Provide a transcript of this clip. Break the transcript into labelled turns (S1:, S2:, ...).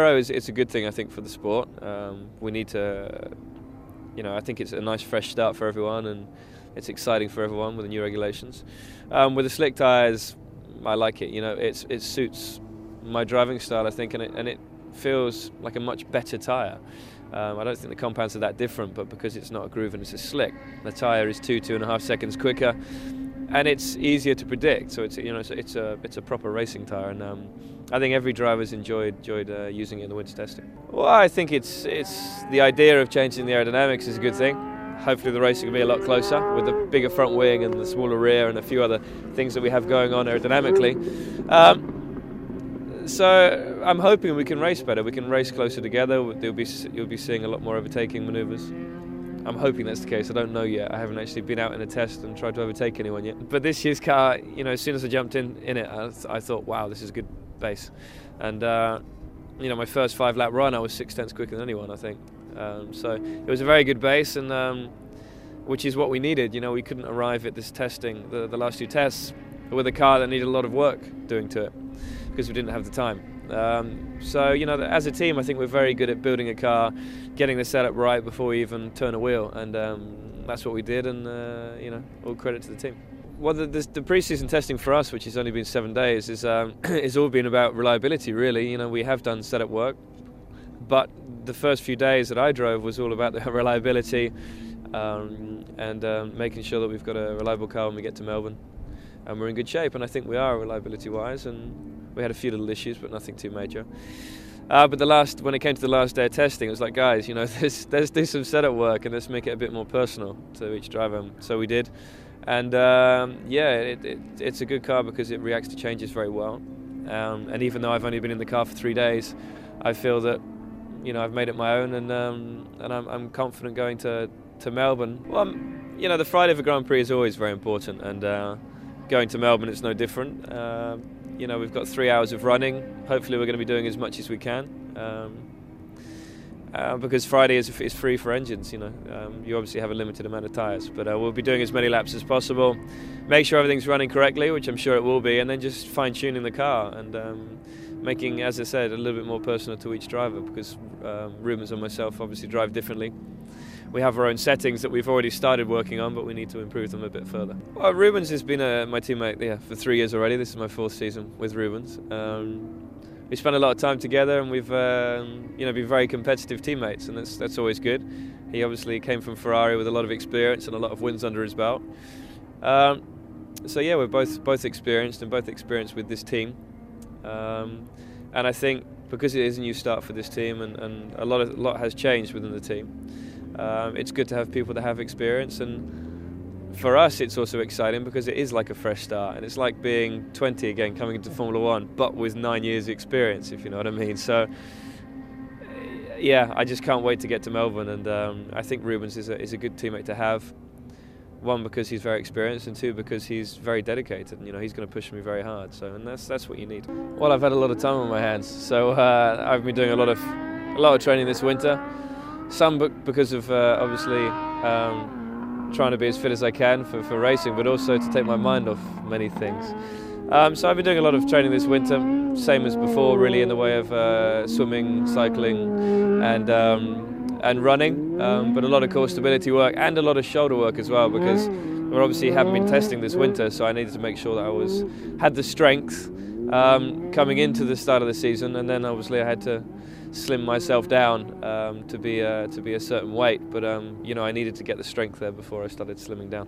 S1: It's a good thing, I think, for the sport. We need to, I think it's a nice fresh start for everyone, and it's exciting for everyone with the new regulations. With the slick tyres, I like it. It suits my driving style, I think, and it feels like a much better tyre. I don't think the compounds are that different, but because it's not a groove and it's a slick, the tyre is 2.5 seconds quicker, and it's easier to predict. So it's a proper racing tyre, and I think every driver's enjoyed using it in the winter testing. Well, I think it's the idea of changing the aerodynamics is a good thing. Hopefully the racing will be a lot closer with the bigger front wing and the smaller rear and a few other things that we have going on aerodynamically. So I'm hoping we can race better. We can race closer together. You'll be seeing a lot more overtaking manoeuvres. I'm hoping that's the case. I don't know yet. I haven't actually been out in a test and tried to overtake anyone yet. But this year's car, as soon as I jumped in it, I thought, wow, this is a good base. And my first 5-lap run, I was 0.6 quicker than anyone, I think. So it was a very good base, and which is what we needed. We couldn't arrive at this testing, the last 2 tests, with a car that needed a lot of work doing to it, because we didn't have the time. So as a team, I think we're very good at building a car, getting the setup right before we even turn a wheel, and that's what we did, and all credit to the team. Well, the pre-season testing for us, which has only been 7 days, is all been about reliability, really. We have done setup work, but the first few days that I drove was all about the reliability, and making sure that we've got a reliable car when we get to Melbourne. And we're in good shape, and I think we are reliability-wise, and we had a few little issues, but nothing too major. But when it came to the last day of testing, it was like, guys, let's do some setup work, and let's make it a bit more personal to each driver. So we did, and it's a good car because it reacts to changes very well. And even though I've only been in the car for 3 days, I feel that I've made it my own, and I'm confident going to Melbourne. Well, the Friday of the Grand Prix is always very important, and going to Melbourne, it's no different. We've got 3 hours of running. Hopefully we're going to be doing as much as we can, because Friday is free for engines. You obviously have a limited amount of tyres, but we'll be doing as many laps as possible, make sure everything's running correctly, which I'm sure it will be, and then just fine-tuning the car and making, as I said, a little bit more personal to each driver, because Rubens and myself obviously drive differently. We have our own settings that we've already started working on, but we need to improve them a bit further. Well, Rubens has been my teammate for 3 years already. This is my 4th season with Rubens. We spent a lot of time together, and we've been very competitive teammates, and that's always good. He obviously came from Ferrari with a lot of experience and a lot of wins under his belt. So yeah, we're both experienced, and both experienced with this team. And I think because it is a new start for this team, and a lot has changed within the team, it's good to have people that have experience. And for us, it's also exciting because it is like a fresh start, and it's like being 20 again, coming into Formula One, but with 9 years experience, if you know what I mean. So yeah, I just can't wait to get to Melbourne, and I think Rubens is a good teammate to have. One, because he's very experienced, and 2, because he's very dedicated. He's going to push me very hard. And that's what you need. Well, I've had a lot of time on my hands, so I've been doing a lot of training this winter. Some because of obviously trying to be as fit as I can for racing, but also to take my mind off many things. So I've been doing a lot of training this winter, same as before, really, in the way of swimming, cycling, and running, but a lot of core stability work and a lot of shoulder work as well, because we obviously haven't been testing this winter, so I needed to make sure that I had the strength coming into the start of the season, and then obviously I had to slim myself down to be a certain weight, but I needed to get the strength there before I started slimming down.